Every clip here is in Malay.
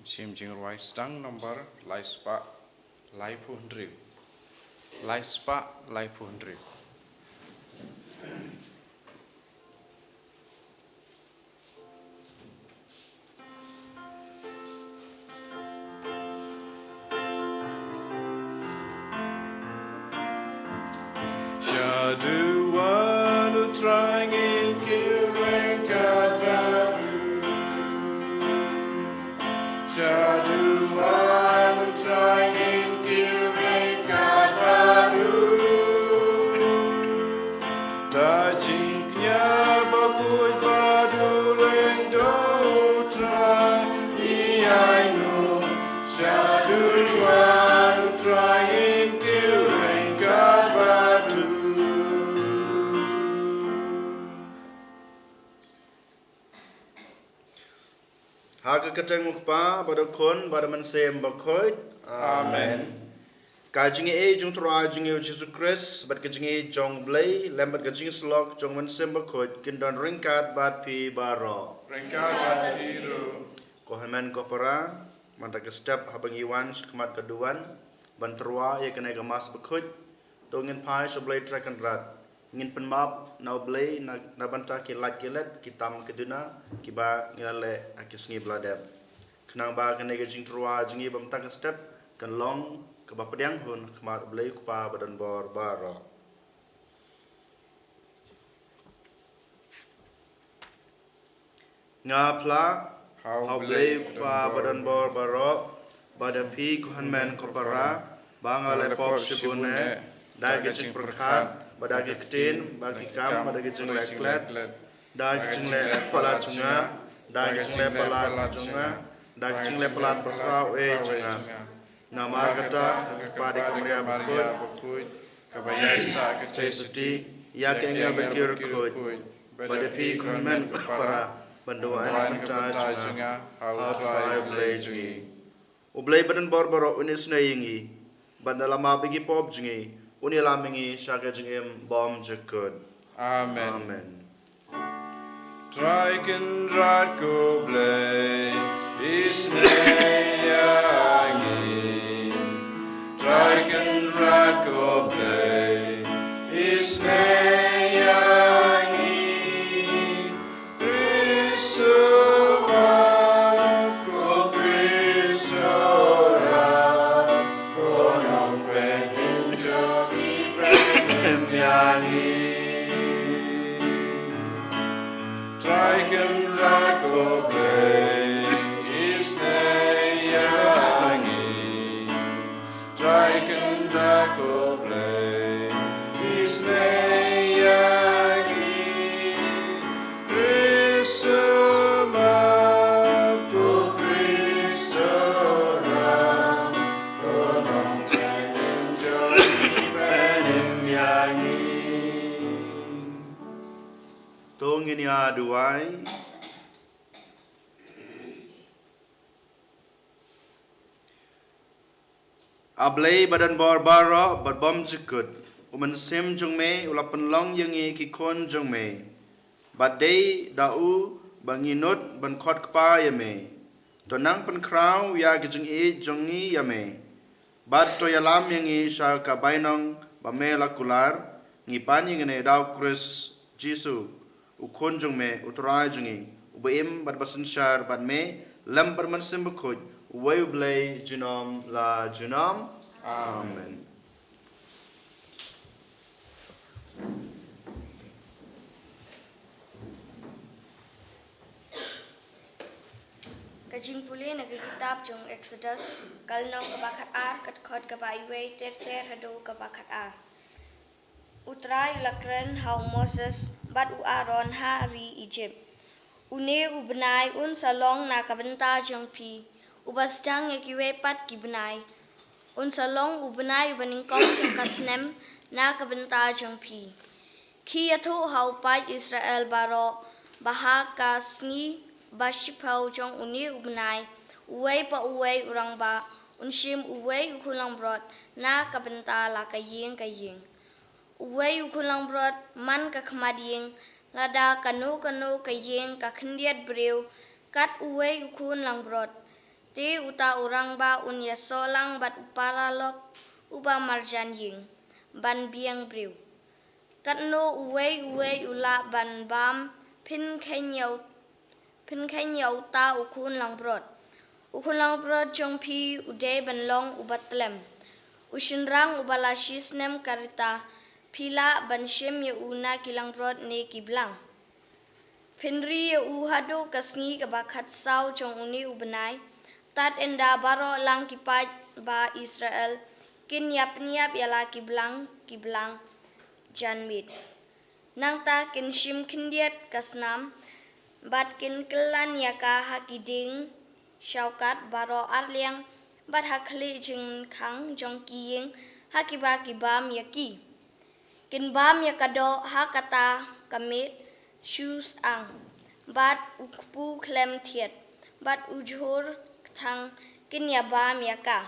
sim jing roi stang number laispa laipu hendri laispa laipu hendri Shadu wanu trying in killing kabadu Shadu wanu trying in killing kabadu Tajiknya bakui badu leng do try iaimu Shadu wanu trying in killing kabadu Haga katang mukpa pada kon pada mansem bakoid. Amen. Kajing e jung tura jung e Jesus Christ bat kajing e jong blay lembat kajing slok jong mansem bakoid kindan ringkat bat pi baro. Ringkat bat piru. Ko haman ko para manta ke step habang iwan kemat keduan ban terwa ye kena gamas bakoid to ngin pai so blay track and rat. Ngin penmap na blay na banta ki lat kilet kitam keduna kiba ngale akis ngi bladep kenang ba kene ge jing trua jingi bam tak step kan long ke ba pedang hun kemar blay kupa badan bor bara ngapla how blay kupa badan bor baro bada pi kuhan men kopara bangale pop shibune dai ge jing perkhat badagi ketin bagi kam badagi jeng leklet dagi jeng le pala junga dagi jeng le pala junga dagi jeng le pala berkau junga nama kata pada kamria bukut Kabayasa cai suti ya kengal berkir kut pada pi konmen para banduan penta junga how try blay jungi ublay badan borboro unis nayingi bandalama bagi pop jungi Unilamingi syakajing bom jekut. Amen. Amen. Draken Draco Blay Ismeyangi Draken Draco Blay Ismeyangi Krisuma Ko Krisora Konong Kwenin Jogi Premyangi Dragon Draco Blay Ismeyangi Dragon Draco Blay Ismeyangi Krisuma Ko Krisora Konong Kwenin Jogi Premyangi Tong ini aduai. Ablay badan barbara bad bom jekut. Uman sim jung me ulapan long yang ki kon jung me. Badai dau banginut ban khot kpa ya me. Tonang pen kraw ya ki jung e jungi ya me. Bad to yalam yang sha ka bainong ba me lakular ngipan yang ne dau Chris Jisu ukon jung me utrai jungi ubaim bad basen shar bad me lam par man sim khoj way blay junom la junom amen. Kajing puli nagi kitab jong Exodus kalnong kabakat ar kat khot kabaiwe ter hado kabakat ar. Utrai lakren hau Moses bat u Aaron hari Egypt. Une u benai un salong na kabenta jong pi. Ubasdang ekiwe pat ki benai. Un salong u benai baningkong jong kasnem na kabenta jong pi. Ki yatu hau pat Israel baro bahaka sngi bashipau jong uni u benai. Uwe pa uwe urang ba. Unshim uwe ukulang brot na kabenta la kaying. Uwe ukulang brot man ka khamading lada kanu kayeng ka khndiat brew kat uwe ukun lang brot Ti uta orang ba unya solang bat uparalok uba marjan ying ban biang briu. Katno uwe ula ban bam pin kenyau ta ukun lang brod. Ukun lang brod jong pi ude ban long ubat lem. Ushinrang ubala shisnem karita pila ban shem ye una kilang brod ne kiblang. Pinri ye uhado kasngi kabakat saw jong uni ubenai. Tat enda baro lang kipat ba Israel kin yap yala kiblang janmit. Nang ta kin shim kindiat kasnam bat kin kelan yaka hakiding syaukat baro arliang bat hakli jing kang jong kiying hakiba kibam yaki. Kin bam yakado hakata kamit shoes ang bat ukpu klem thiet bat ujhur tang kin ya bam yaka.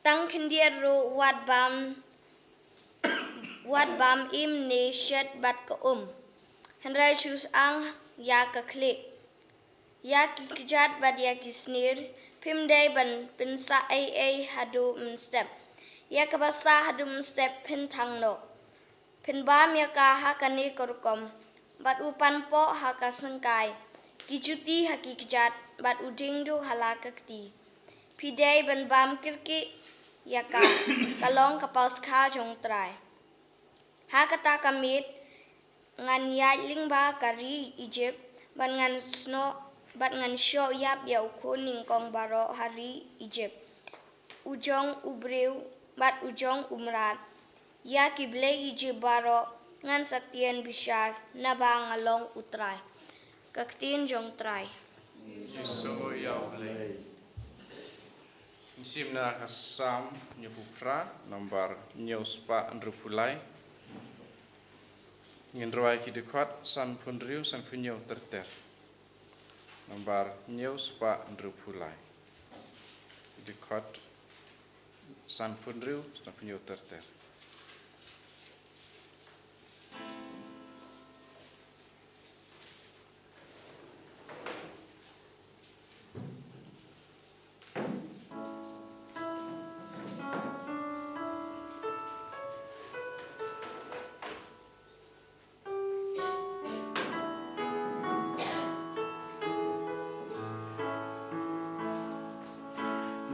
Tang kindiat ro wat bam im ne shet bat ka Henry shoes ang ya ka kli. Ya ki kejat bat ya ki snir pim day ban pinsa ay hadu step. Ya ka basa hadu step pin tang no. Pin bam yaka hakani korkom bat upan po haka sengkai. Kijuti haki kejat bat uding do halakakti. Pidai ban bam kirki yaka kalong kapal ska jong trai. Hakata kamit ngan yailing ba kari Egypt bat ngan sho yap ya ukun ningkong baro hari Egypt. Ujong ubriu bat ujong umrat. Ya kible Egypt baro ngan saktian bishar na ba ngalong utrai. Kaktin jong trai. Iso yaule. Sim na kasam nyepupra nomor nyuspa andrupulai. Ngendroi ki dekat san punriu san punyo terter. Nomor nyuspa andrupulai. Dekat san punriu san punyo terter.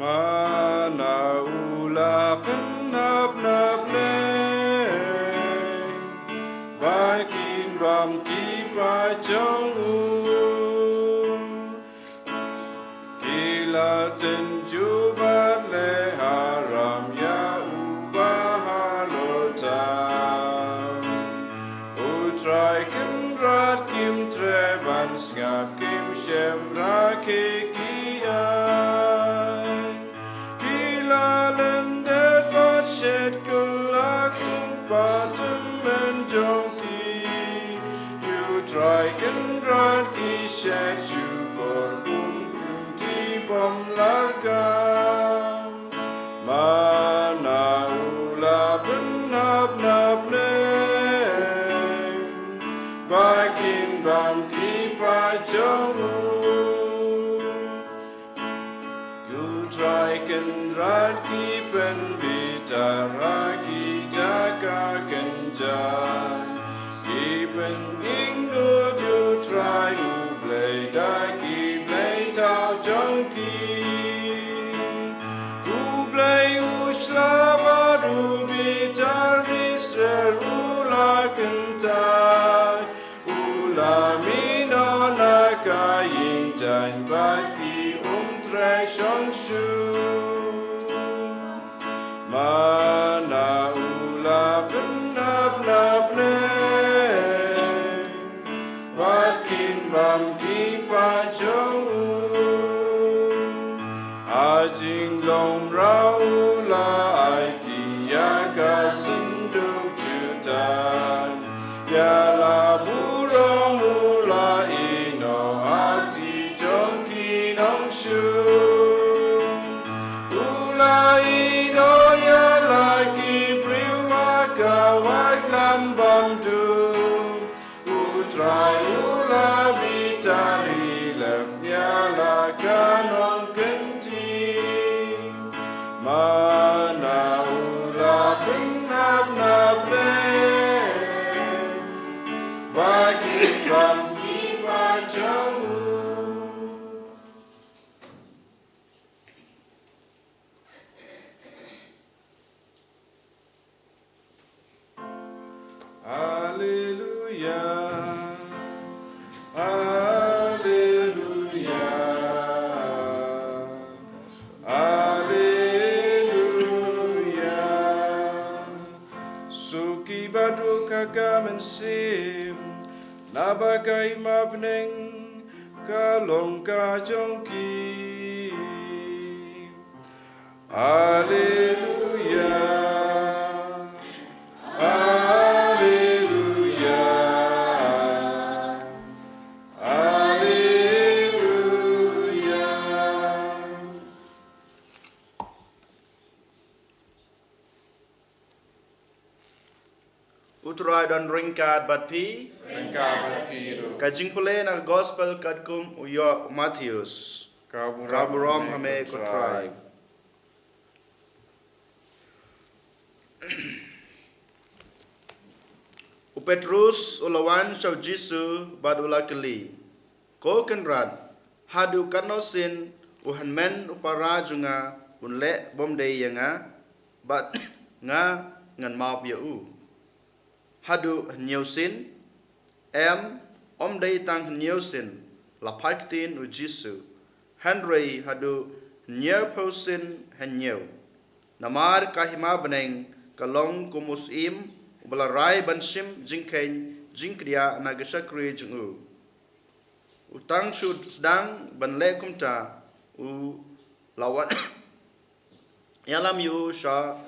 Mana ula kenap le bakin bam kipa jong kila tenju le haram ya ubahalota utrai kendrat kim treban skap kim shem rakeki shed kulakum patum and jonki. You try and run ki shed you por ti bom largam. Mana ula benab bakin bam ki pa jongu. You try and run ki pen Taragi jaga kenjai Iben ingdo du try ublay dagi blay tau jonki Ublay ushlava rubi tar Israel ula kentai Ula mino naka yingjan bagi tre shong shu Mana ula benab bakin bam kipa jong ajing lom raula aiti yaga senduk jutan ya la burong ula ino ati jongki nong shu bagai mabneng kalong kajongki. Haleluya, haleluya, haleluya. Uturai dan ringkat bat pi. Engkau berpiru, Kajing pule na gospel kadkum uyo Matthews. Kaburom hame kutrai. Petrus ulawan shaw Jisu bad ula keli. Ko kenrat hadu kanosin uhan men upara junga unle bomde yanga bat nga ngan maap ya u. Hadu nyausin om day tang nyausin lapaktin u Jisu. Henry hadu nyauposin henyau. Namar kahima beneng kalong kumusim balarai bansim jingkain jingkria nagasakri jungu. Utang sud sedang banle kumta u lawan yalam yu sha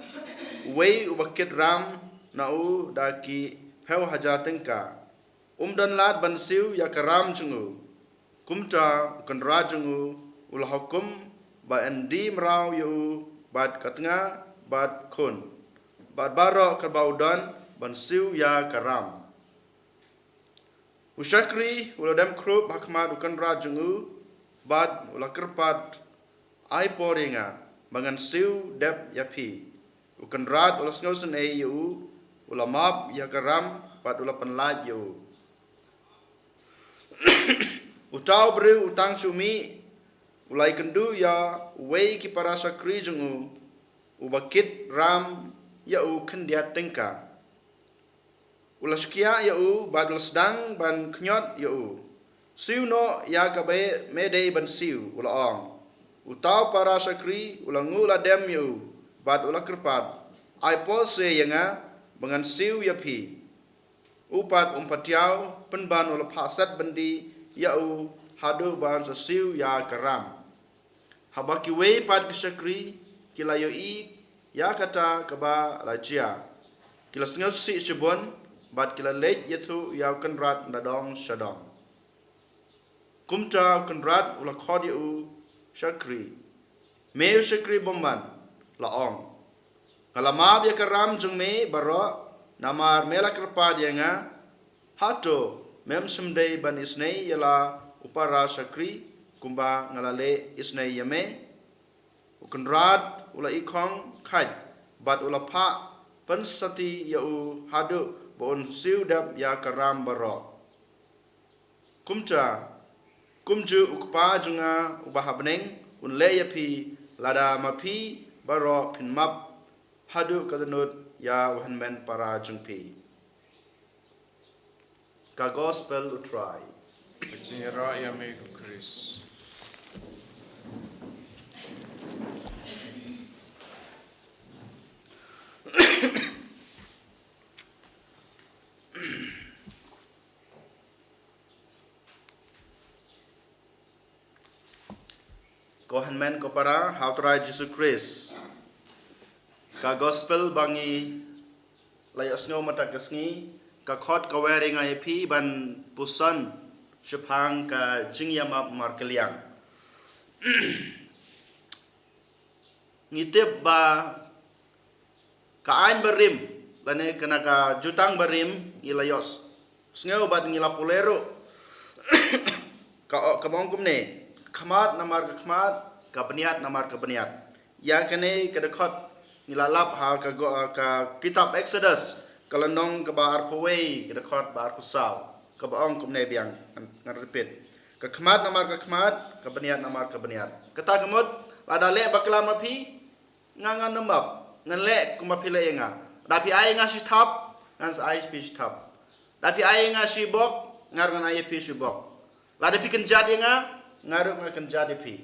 wei ubakit ram na u daki heu haja tengka dan lad bansiu ya karam jungu kumta kanra jungu ul hukum ba endi mrau yu bad katnga bad kun bad baro kerbaudan bansiu ya karam. Usyakri uladam krub hakmat ukan rajungu bad ulakerpat ai poringa bangan siu dep yapi ukan rad ulas ngausen e yu ulamap ya karam bad ulapan laj yu. Utau beri utang sumi ulai kendu ya wei ki para sakri jungu ubakit ram ya u kendiat tengka. Ulas kia ya u badal sedang ban knyot ya u. Siu no ya kabe medei ban siu ulaong. Utau para sakri ulangu la dem ya u bad ula kerpat. Ai pose yanga bangan siu ya pi. Upat umpatiau penban ula pasat bandi ya u hadu ban sesiu ya karam. Habaki wei pad kesakri kila yo i ya kata kaba lajia. Kila setengah si sebon bat kila lej yaitu yau kenrat nadong syadong. Kumta kenrat ula khod yu syakri. Meu syakri bomban laong. Kalama ya karam jung me baro namar mela kerpa dia nga hato mem semdei ban isnei yala upara syakri kumba ngalale isnei yame. Kenrat ula ikong kaj bat ula pa pensati yau hadu bon siudap ya karam baro. Kumju ukpa junga ubahabneng unle yapi lada mapi baro pinmap hadu kadanut ya wahanmen para jungpi. Ka gospel utrai. Bicira ya megu Chris. Kohanmen ko para hautrai Jesus Christ. Ka gospel bangi layas ngo matakasngi ka khot ka wering ai pi ban pusan shapang ka jingyama markeliang. Ngitip ba ka ain barim bane kana ka jutang barim ilayos. Sngo bat ngilapulero ka mongkum ne khamat namar ka khamat ka peniat namar ka peniat ya kane kedekot nilalap ha ka kitab Exodus kalandong ka bar paway kedekot bar pusaw ka baong kumne biang ngan repeat ka khamat namar ka khamat ka peniat namar ka peniat kata kemut lada le baklam api ngangan nembap ngan le kumapile nga dapi ai nga si thap ngan sa ai pi thap dapi ai nga si bok ngar ngan ai pi si bok lada pi kenjat nga ngaruk ngan jadi pi.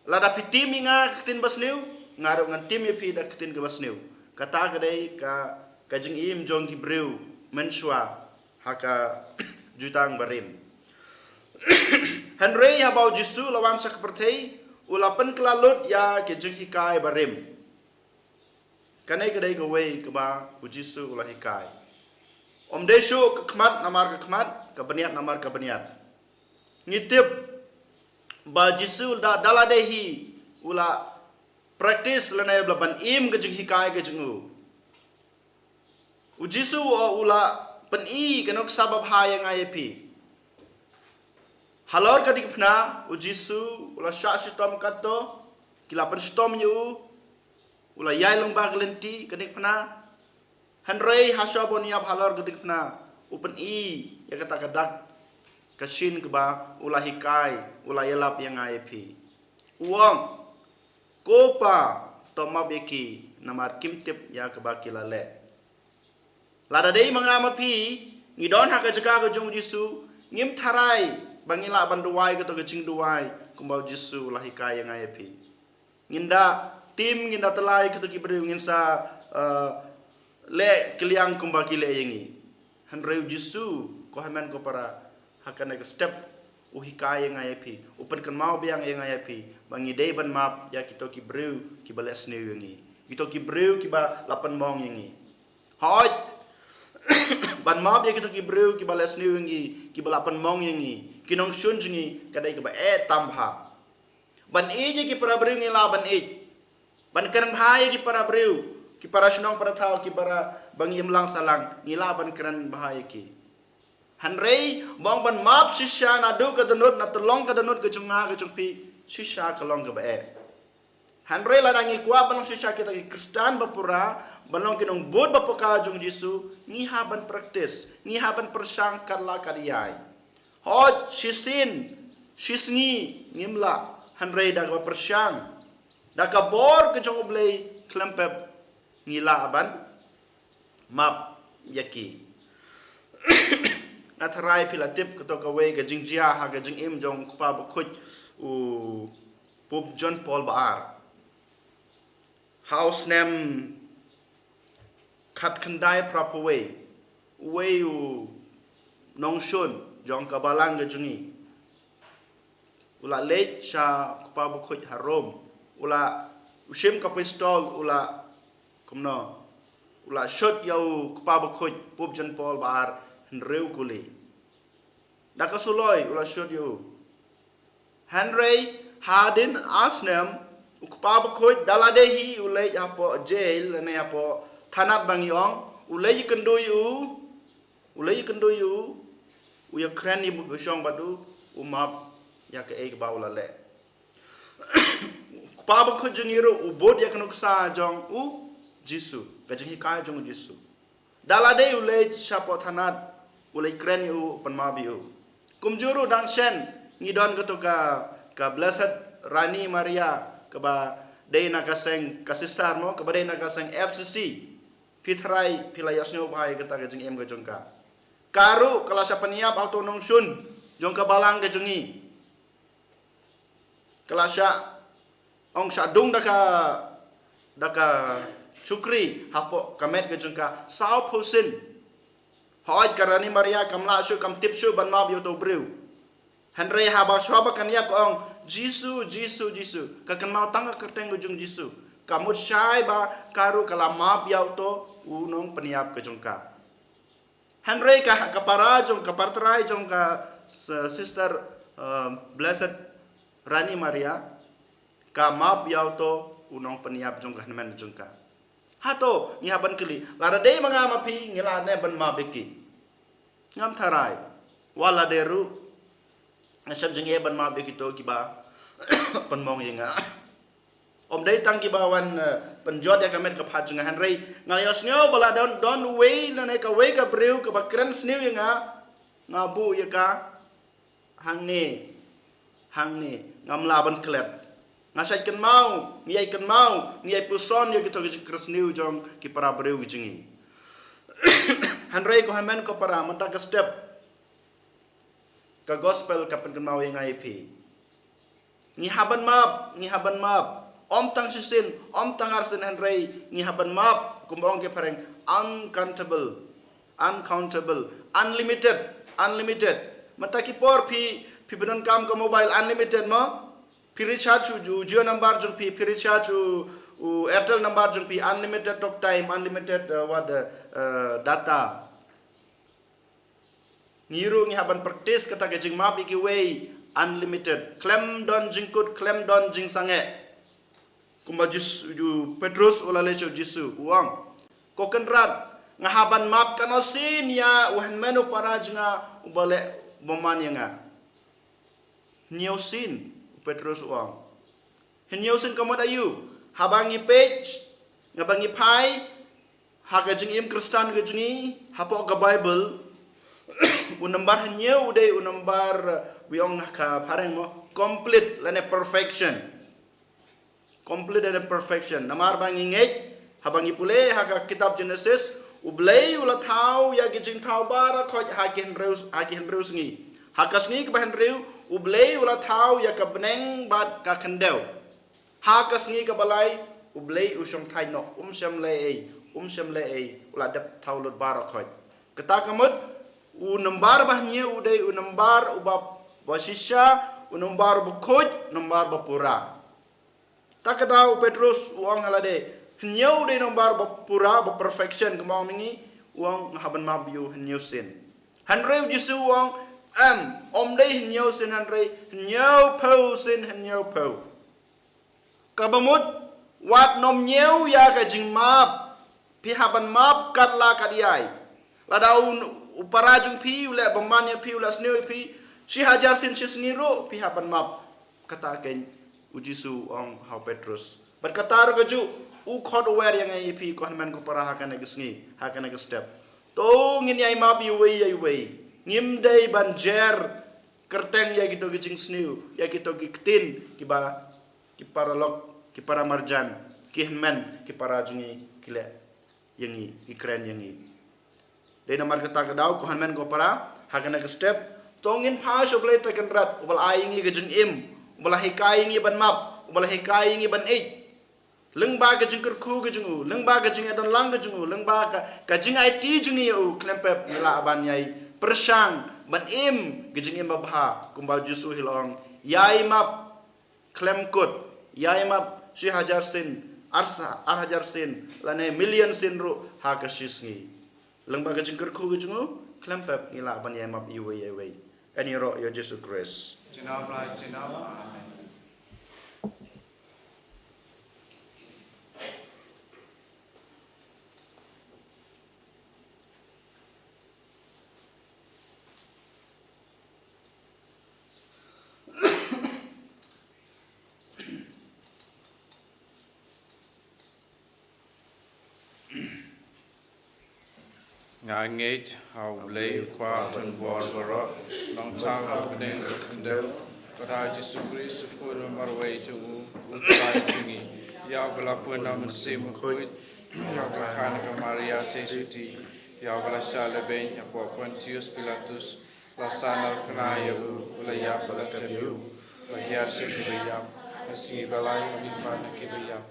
Lada pi tim nga ketin basniu, ngaruk ngan tim pi da ketin ke basniu. Kata kadai ka kajing im jong ki breu mensua haka jutang barim. Henry habau Jisu lawan sak perthei ulapan kelalut ya ke jeng hikai barim. Kanai kedai gawai keba Jisu ulah hikai. Om desu kekmat namar kekmat, kebeniat namar kebeniat. Ngitip ba Jisu da daladehi ula praktis lanai belapan im ke jeng hikai ke jengu. Jisu ula peni kenok sabab hayang ayepi. Halor kadik pna Jisu ula syak sitom kato kilapan sitom yu ula yai long baglenti kadik pna Henry hasabon yap halor kadik pna upen ya kata kadak kasin keba ula hikai ula yelap yang ayepi. Uang kopa tomab yaki namar kimtip ya keba kilale. Lada dei mangamapi ngidon haka jaka ke jong Jisu ngim tarai bangila banduai ke to gecing duai kumbau Jisu ulah hikai yang ayepi. Nginda tim nginda telai ke to kibri nginsa le kiliang kumbaki le yengi. Henry Jisu ko hamen ko para hakan ke step uhikai yang ayepi. Upen kan mau biang yang ayepi. Bangi dei ban map ya kito kibreu kibale sneu yengi. Kito kibreu kiba lapan mong yengi. Hoj ban map ya kito kibreu kibale sneu yengi kiba lapan mong yengi. Kinong shun jengi kadai kiba tambha. Ban eje ki para breu ngila ban ej. Ban keren bahaya ki para breu. Ki para sunong para tau ki para bangi imlang salang ngila ban keren bahaya ki. Henry bang ban map sisya nadu ka danut na tolong ka danut ke junga ke jungpi sisya kalong ke bae. Henry ladangi kuat banong sisya kita ki Kristen bapura banong kinong bud bapoka jung Jisu ngiha ban praktis ngiha ban persang karla kariyai. Hot sisin sisngi ngimla Henry dak ba persang dak bor ke jung oblei klempep ngila aban map yaki. Natarai pilatip keto kawai ke jing jia ha ke jing im jong kupa bukuj u Pope John Paul Baar. House name kat kendai prapaway way u nong shun jong kabalang ke jungi. Ula late sha kupa bukuj harom ula usim ka pistol ula kumno ula shot yau kupa bukuj Pope John Paul Baar Henry kuli. Daka suloi ula shot you. Henry hadin asnem ukpa bakoi daladehi ulai apo jail ne apo thanat bangiong ulai kendoyu uya krani bishong badu umap ya ke ek baula le. Ukpa bakoi jengiro ubod ya kenuksa jong Jisu gajeng hikai jong Jisu. Dalade ulai shapo thanat ulai kren yu penmabi yu. Kumjuru dangshen ngidon ka Blessed Rani Maria keba dei nakaseng kasistar mo keba dei nakaseng FCC pitrai pilayasnyo bahai kata gajeng em gajongka. Karu kelasa peniap auto nong sun jongka balang gajengi. Kelasa ong sadung daka Sukri hapo kamet gajongka sao posin. Hoi karani Maria kamla su kam tip su ban mab yo to breu. Henry haba shoba kaniap ong Jisu kakan mau tangga kerteng ujung Jisu. Kamu syai ba karu kala mab yo to unong peniap ke jongka. Henry ka kapara jong kapartrai jong ka sister Blessed Rani Maria ka mab yo to unong peniap jongka nemen jongka. Hato ni haban kili lara dei mangamapi ngila ne ban mabeki ngam tarai wala deru ngasam jenge ban mabeki to kiba penmong yenga om dei tang kibawan penjot ya kamet ka phat jenga Henry ngayos nyo bala don way na ne ka way ka breu ka bakran snew yenga ngabu ya ka hangne ngam laban klet ngasai kan mau, ngiyai puson ya kita keras new jong ki para breu jingi. Henry ko hamen ko para mata ka step ka gospel kapan kan mau yang IP. Ngihaban map, om tang sisin, om tang arsin Henry ngihaban map kumbong ke pareng uncountable, unlimited unlimited mata ki por phi benon kam ko mobile unlimited mo phi recharge ju Jio number jung phi recharge Airtel number jung phi unlimited talk time unlimited data ngiru ngi haban practice kata ke jing map iki way unlimited klem don jingkut klem don jing sange kumba ju Petrus ulale chu Jisu uang kokenrat ngahaban map kanosin ya uhan menu para jinga ubale boman yanga nyosin Petrus uang nyosin kamot ayu habangi page ngabangi pai haga jing im Kristen gejuni hapo ga Bible unambar nyew de unambar wiong ka pareng mo complete lane perfection complete and perfection namar bangi ngej habangi pule haga kitab Genesis ublay ula thau ya gijing thau bara khoj hakin reus ngi hakas ngi ka reu ublay ula thau ya ka beneng bat ka khendeu hakas ngi ka balai ublay usong thai no sham le ei ula dap thau lut bara khoj kata kamut unambar bahnya udai unambar ubab wasisha unambar bukhoj nambar bapura takadau Petrus uang halade nyau de nambar bapura ba perfection kemau mingi uang haban mabiu nyau sin hanreu Jisu uang om de nyau sin hanrei nyau pau sin nyau pau kabamut wat nom nyau ya ka jing map pi haban map kat la kadiai ladau uparajung pi ule bamanya pi ule sneu pi si hajar sin si sniro pi haban map kata ken Jisu ong hau Petrus berkata rugaju u khod aware yang ai pi kon man ko para hakan ag sngi hakan ag step to ngin yai map yai wei ngim dei banjer kerteng ya gitu gijing sneu ya gitu giktin ki para lok ki para marjan ki men ki para jungi kile yangi ki kren yangi dei namar kata kadau ko men ko para hakan ag step tongin pa shoblai takan rat ubal aingi gijing im ubal hikai ngi ban map ubal hikai ngi ban lengba gajing kerku gajingu lengba gajing adon lang gajingu lengba gajing IT jungi u klempep mila aban yai persang ban im gajing im babha kumba Jisu hilong yai map klemkut yai map si hajar sin ar hajar sin lane million sin ru ha kasisngi lengba gajing kerku gajingu klempep mila aban yai map iwe ani ro yo Jesu Christ Jinam lai jinam amen. Ngait hau lei kwa tan bor boro long chang hau beneng kendel pada Yesus Kristus pun marwai chu utai tingi ya bela pun nam sim kuit ya kan ke Maria Jesuti ya bela saleben ya Pontius Pilatus la sanal kana ya ula ya bela tenu la ya sekibaya asi balai mi pan kibaya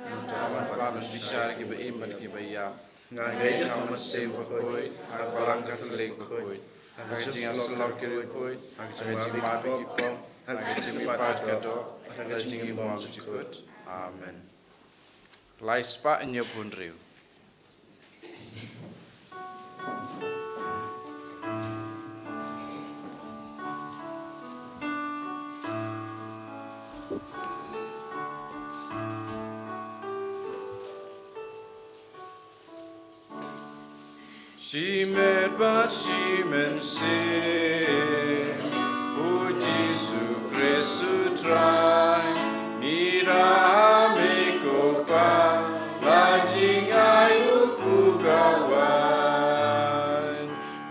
Taman paman bisyar ki ba iman ki ba ya ngai taman sem ba koi har balang katolik koi har jing aslor ki koi har jing ma bi ki po har jing pat ka do har jing mo ji kot amen lai spa nyo punriu She met but she men sin O Jesu Christu try Nira me kopa Lajing ayu pugawan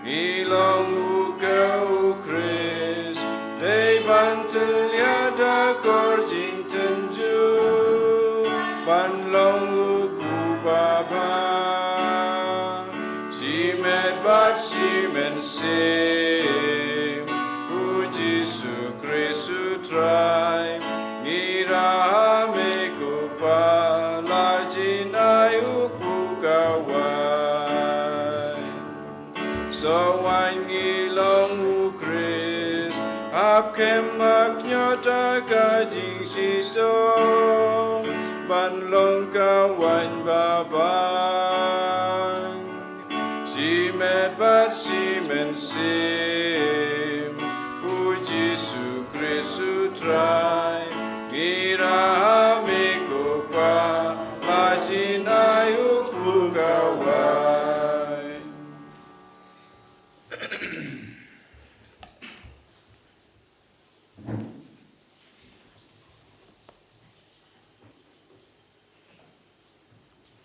Ilong uka ukris Day bantel yada korjing tenju Banlong uku baba But she men sing, O Jesu Christu try, Nira me kupa, la jinayu pugawan. áp kem mắc nhớ ta cả chính sĩ tông ban long ca wine ba bang si met bat si men sim u Jesu Christu try gira amigo pa majin ayu kugawai.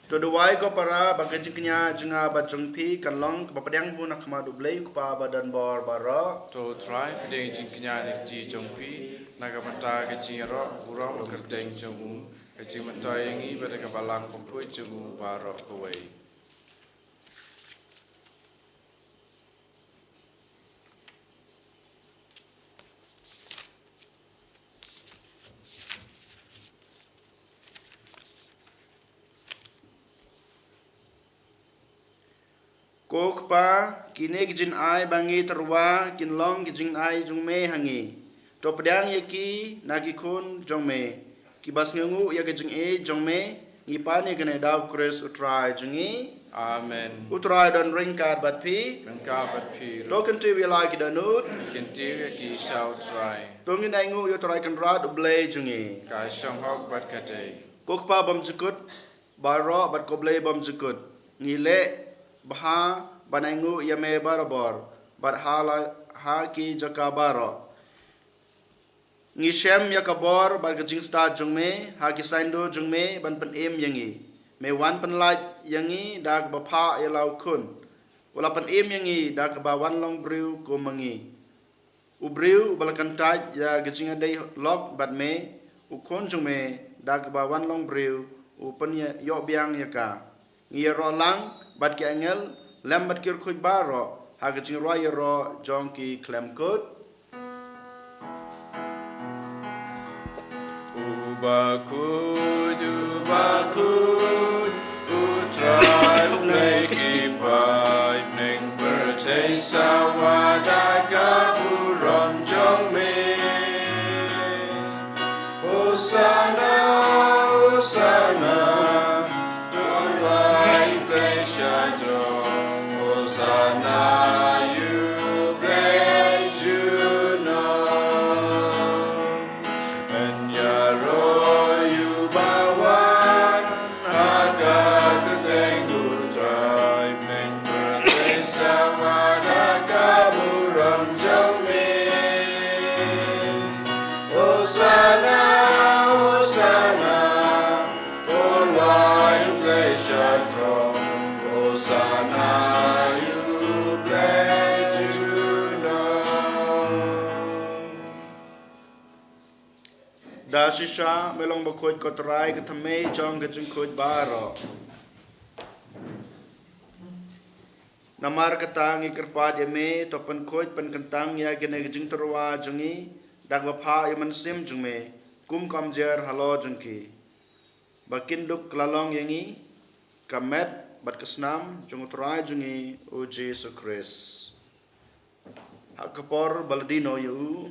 Toduai ko para bagajiknya jenga bajengpi kanlong kepapadang pun nak madu blay kupa badan bor baro. To try pedeng jing kenya ni ji jong pi naga mata ke jing ro urang lo kerteng jong ke jing mata yangi pada ke balang pokoi jong baro kowai. Kok pa kini kijin ai bangi terwa kinlong kijin ai jung me hangi. To pedang yaki nagi kun jong me. Kibas ngungu ya kijin e jong me ngipani kene daw kres utrai jungi. Amen. Utrai don ringkat bat pi. Rengka bat pi. To kenti wilai kidanut. Kentir ki shall try. To ngin ai ngu yo trai kan rad ublay jungi. Ka shong hok bat kate. Kok pa bam jukut baro bat koblay bam jukut. Ngile baha banangu yame barabor bat hala haki jaka baro ngisem yakabor bat gajing sta jungme haki saindo jungme ban pen em yangi me wan pen light yangi dag bapha yalau kun wala pen em yangi dag ba wan long brew ko mangi ubriu balakan taj ya gajing adai lok bat me ukon jungme dag ba wan long brew upen yo biang yaka ngiro lang bat ke angel lambat kir kuj baro haga jing roya ro jonki klem kut Ubakud utrai leki pai neng bertei sawadaga buron jong me Hosanna Hosanna turai blesha drong Hosanna you bless you know and yaro you bawan agak tertenggu tribe neng bertei sawadaga buron jong me Hosanna Hosanna turai blesha drong Hosanna you bless you know da shisha melong bakuj kotrai ke thame jong ke jing kuj baro namar katang ikerpad yame topan kuj pen kentang ya gene ke jing terwa jongi dag bapha yaman sim jungme kum kamjer halo jungki bakin duk lalong yangi kamet bat kesnam jung trai jungi o Jesu Christ hakapor baladino yu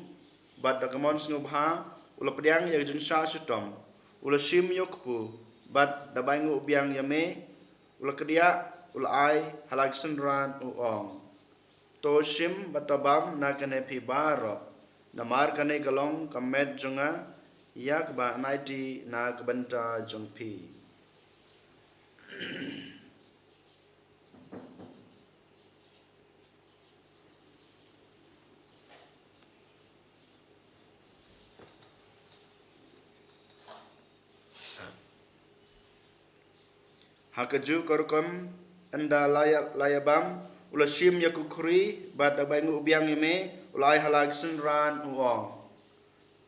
bat dagamon snubha ula pediang ya jung sha sutom ula shim yokpu bat dabangu biang yame ula kedia ula ai halag senran uong to shim batabam na kane pi baro namar kane galong kamet junga yak ba naiti na kabanta jung pi hakaju korkom anda layabam ula shim yakukuri bat dabangu ubiang yame ulai halag sunran uong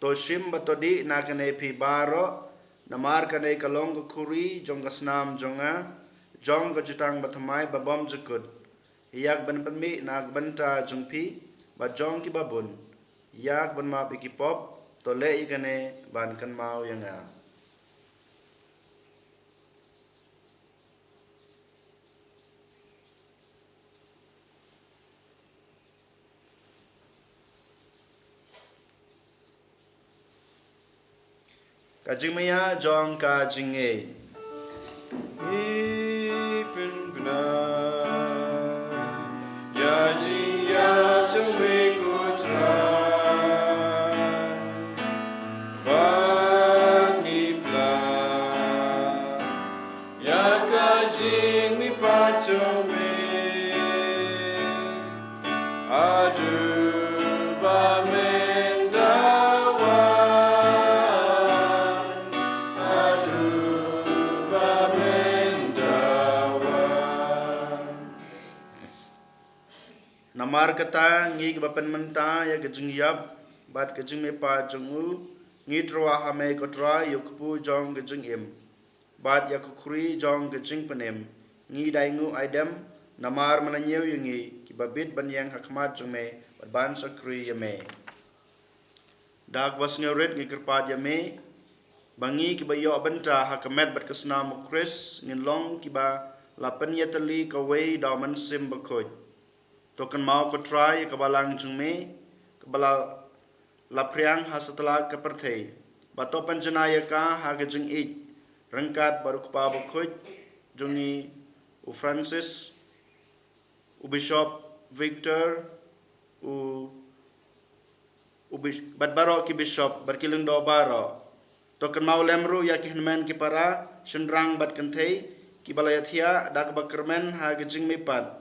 to shim batodi nakane pi baro namar kane kalong kuri jong kasnam jonga jong kajutang batamai babom jukut yak ban panmi nak banta jungpi ba jong ki babun yak ban ma piki pop to le ikane ban kan mau yanga Kajing maya jong kajing e. Ipin bina ya jing ya jong me ko try Bangi pla ya kajing mi pa jong me Adu ba mendawan Adu ba mendawan Namar kata ngi kebapan menta ya kejeng yap bat kejeng me pa jengu ngi trwa hame kotra yukpu jong kejeng im bat ya kukuri jong kejeng penem ngi daingu aidam namar mananyew yungi kibabit banyang hakmat jome bat ban sakri yame dak was ngeurit ngi kerpat yame bangi kibayo benta hakamet bat kesna mukris ngin long kiba lapan yatali kawai daman sim bakoj token mau kotrai kabalang jungme kabala lapriang hasatala kaperthei bato panjanaya ka hagajung ik rengkat baru kpa bakoj jungi u Francis u Bishop Victor u badbaro ki Bishop barkilung do baro token mau lemru ya kihnmen ki para shendrang bat kanthei ki balayathia dak bakermen hagajung mepat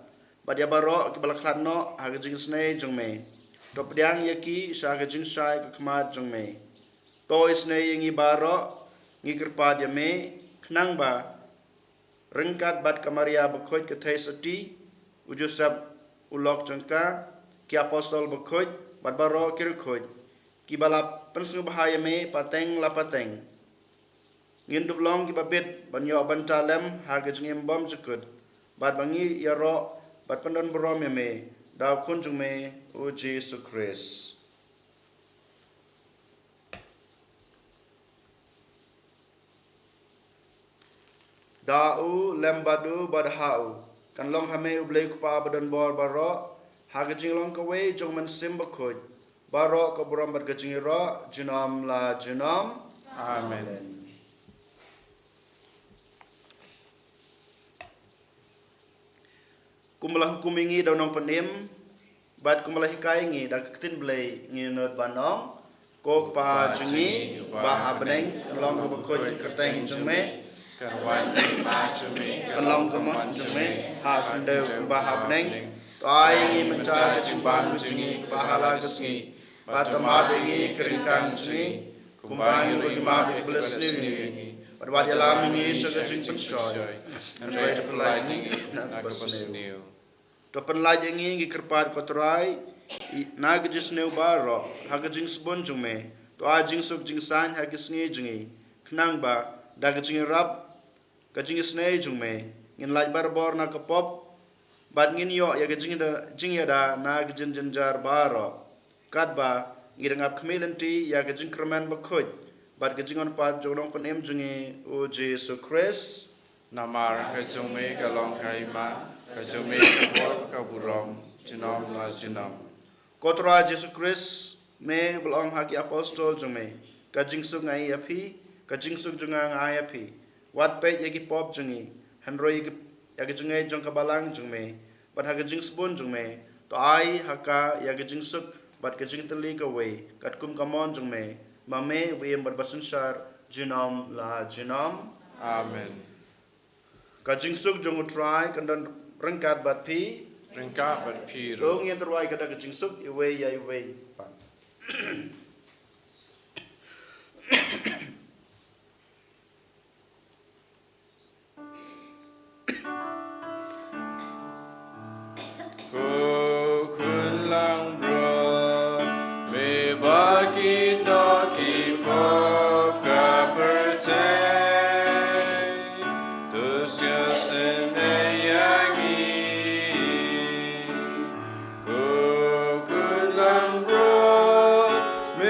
Badia baro ki balaklatno hagajing snei jongme. Topdiang yaki sa hagajing sai kekmat jongme. To isnei yangi baro ngi kerpad yame knang ba rengkat bat kamaria bakoj kethai sati ujusap ulok jongka ki apostol bakoj bat baro kirkoj ki balap pensung bahaya me pateng la pateng. Ngin dublong ki babit banyo bantalem hagajing embom jekut. Bat bangi yaro Bat pandon berom me daw kunjung me o Jesus Christ. Dau lembadu badhau kan long hame ublei kupa badan bor baro hagajing long kawe jong man sim bakoj baro ko berom bat gajing ro junam la junam amen. Kumala hukum ingi daw nong panim bat kumala hikai ingi dak ketin blai ngi not banong ko pa jungi ba abneng long ko bakoj kerteng jume Karwan pa jume long ko ma jume ha kande ba abneng tai ngi menca jimban jungi pahala kesngi batama ingi keringkang jungi kumbang ngi ma belas ni But alam ini segajing pensoi, and right to lighting new. Topan lajing ini kerpat kotorai, nagajis new baro, hagajing sebon jume, to ajing suk jing san hagis ni jingi, kenang ba, dagajing rab, gajing snei jume, ngin laj barbor na kapop, bat ngin yo ya gajing da nagajin jenjar baro, kat ba, ngidangap kemilenti ya gajing kremen bakoj. Bat kejingon pat jodong panem jungi o Jesus Christ Namar kajume kalong kaima kajume kabor kaburom jinom la jinom. Kotra Jesus Christ me belong haki apostol jume kajing sung ngai api kajing sung junga ngai api wat pe yaki pop jungi hanroi yaki jungai jong kabalang jume bat hagajing spon jume to ai haka yaki jing suk bat kajing teli kawai kat kum kamon jume Mame wiem berbasensar jinom la jinom. Amen. Kajing suk jong utrai kandan rengkat bat pi. Rengkat bat pi. Rong yang terwai kada kajing suk iwe ya iwe. Kukulang bro me bagi doki pop kapertay tusyasen yangi kukulang bro me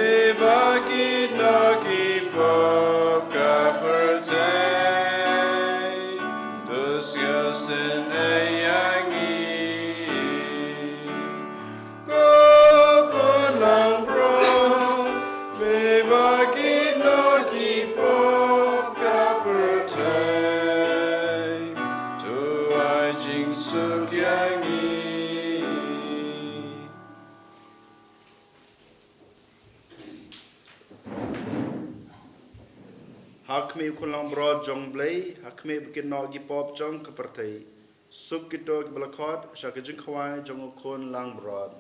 Hakmi kulang broad jong blay, hakmi bikin no gi pop jong kepertai. Sub kito ki balakot, syaka jeng kawai jong ukun lang broad.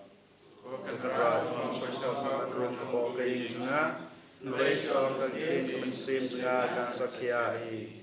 Kerat mengkosok rung kepo kaying jengah, nulai syong kakin kemensim jengah kan sakiai.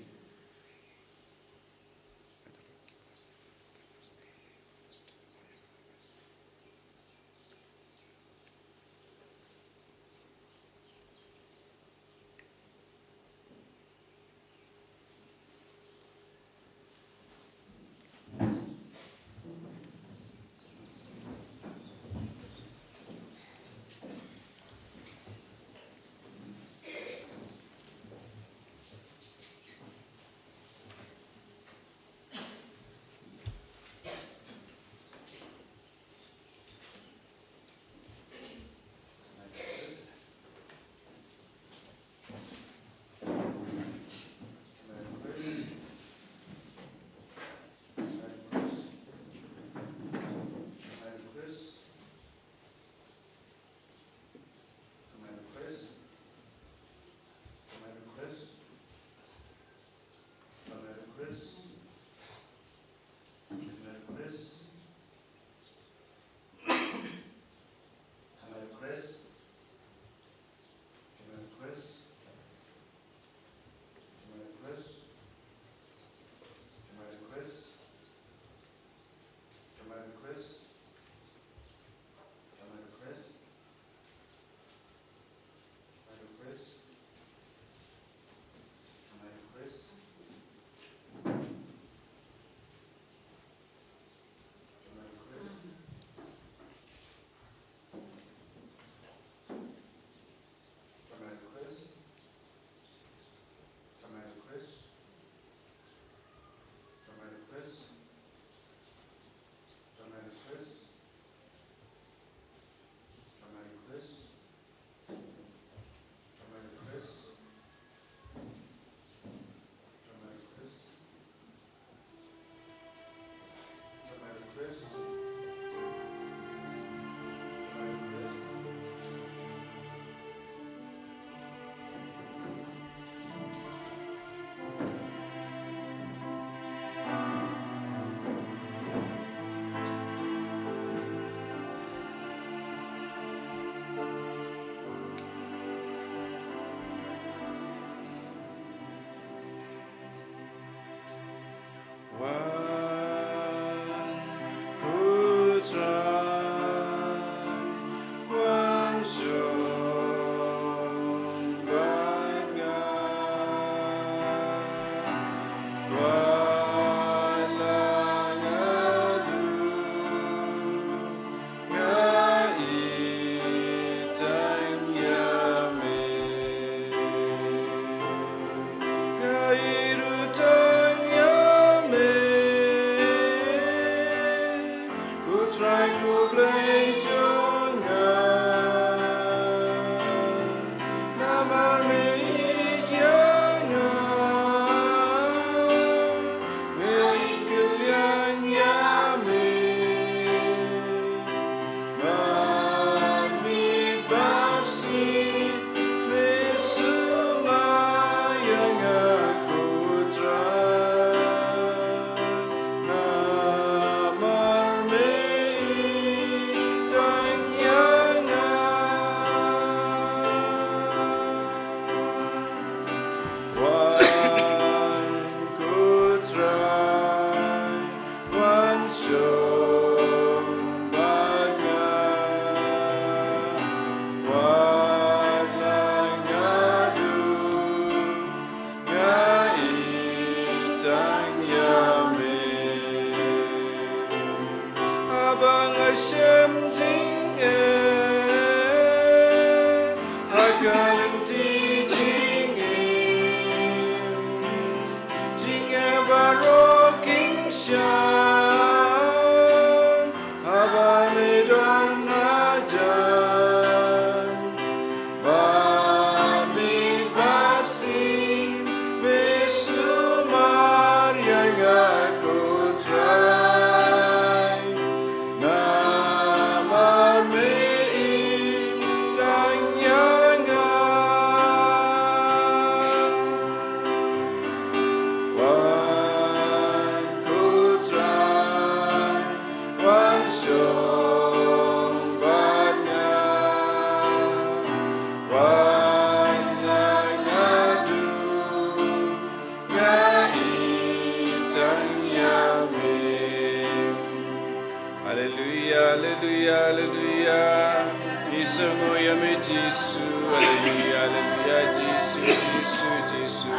Isengo yame Jesu, hallelujah, hallelujah, Jesu, Jesu, Jesu.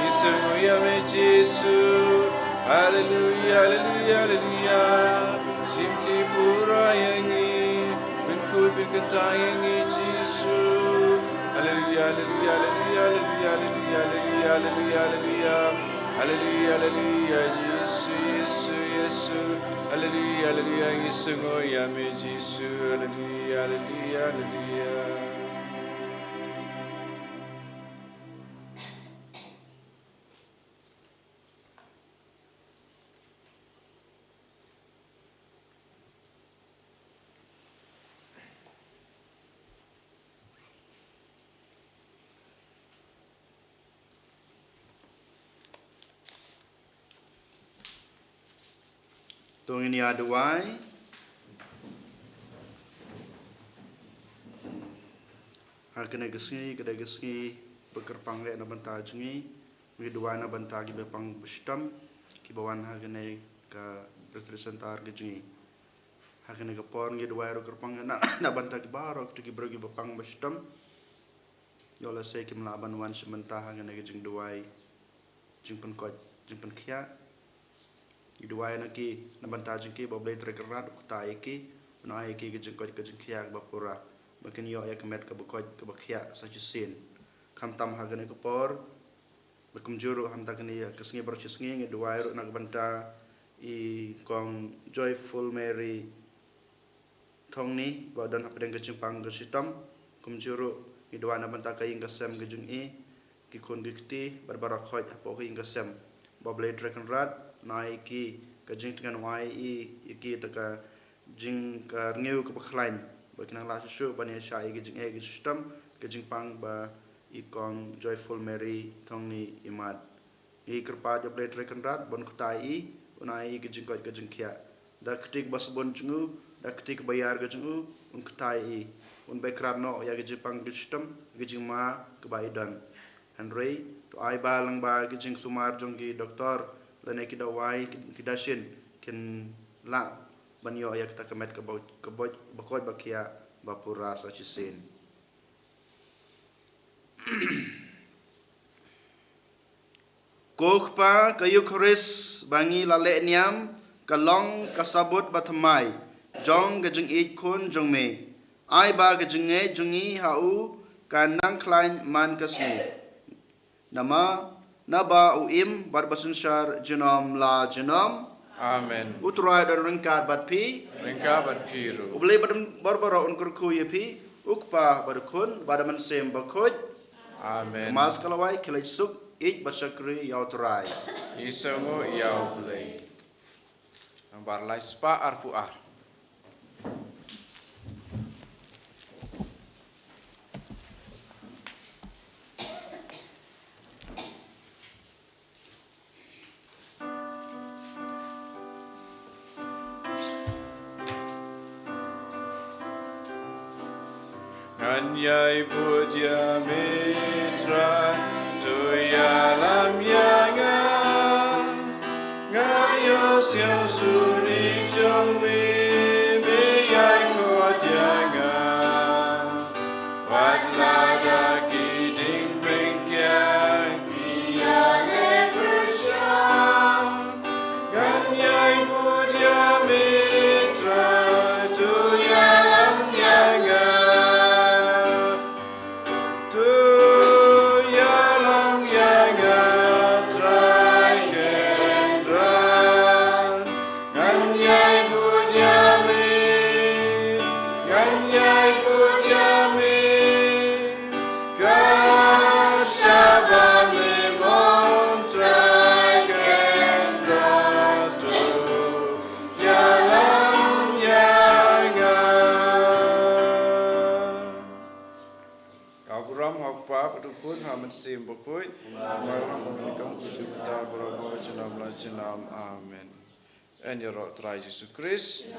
Isengo yame Jesu, hallelujah, hallelujah, hallelujah. Simti pura yangi, binku binkata yangi Jesu. Hallelujah, hallelujah, hallelujah, hallelujah, hallelujah, hallelujah, hallelujah. Hallelujah, hallelujah, Jesu, Jesu, Jesu. Hallelujah, hallelujah, Isengo yame Jesu, hallelujah, hallelujah, hallelujah. Tung ini aduai. Hakene gesngi kada gesngi bekerpang le na banta jungi. Ngi duai na banta ki bepang bestam ki bawan hakene ka representar ke jungi. Hakene ka por ngi duai ro kerpang na banta ki barok tu ki brogi bepang bestam. Yola se ki mlaban wan sementa hakene ke jung duai jung pen kot jung pen khia. Dua yang lagi nabanta jengki bawa terkerat kota iki, na iki kejengkot kejengkiak bapura, makin yo ya kemet kebekot kebekiak sajusin, kamtam hagane kepor, berkumjuru hantar kini kesengi bercisngi dua yang nak banta I kong Joyful Mary thong ni badan apa dengan kejempang kesitam, kumjuru dua nak banta kain kesem kejungi, kikun kikti berbarakot apa kain kesem, bawa terkerat naiki kajing dengan YE iki taka jing ka ngeu ka bakhlain bakina la shu bani sha iki jing egi system kajing pang ba ikong Joyful Mary thongni imad I kerpa de blade rekenrat bon ktai unai kajing ko kajing kya da ktik bas bon jungu da ktik bayar kajingu un ktai un bekrat no ya kajing pang system kajing ma kebaidan Henry to ai ba lang ba kajing sumar jonggi doktor lane kita wai kita shin kin la banyo ya kita kemet keboj bakoj bakia bapura sa chisin kokpa kayu kris bangi lale niam kalong kasabut bathamai jong gajung ik kun jong me ai ba gajung nge jungi hau kanang klain man kasni nama Naba uim barbasun syar genom la genom. Amen. Utrai dan ringkat batpi. Ringkat batpiru. Ublay badam barbara unkurku yepi. Ukpa badukun badaman sem bakoj. Amen. Kemas kalawai kilai suk ik basyakri yautrai. Isengo yau blay. Nambar lai spa arpu ar. Anyai puja mitra tu ya lam yanga ngayo siang suri chong mi yai ko janga wat la da ki ding ping kyang ya le persha anyai puja mitra tu ya lam yanga Sim bokoi, malam mengikum kita berapa jenam. Amen. En je rot Yesus Christus.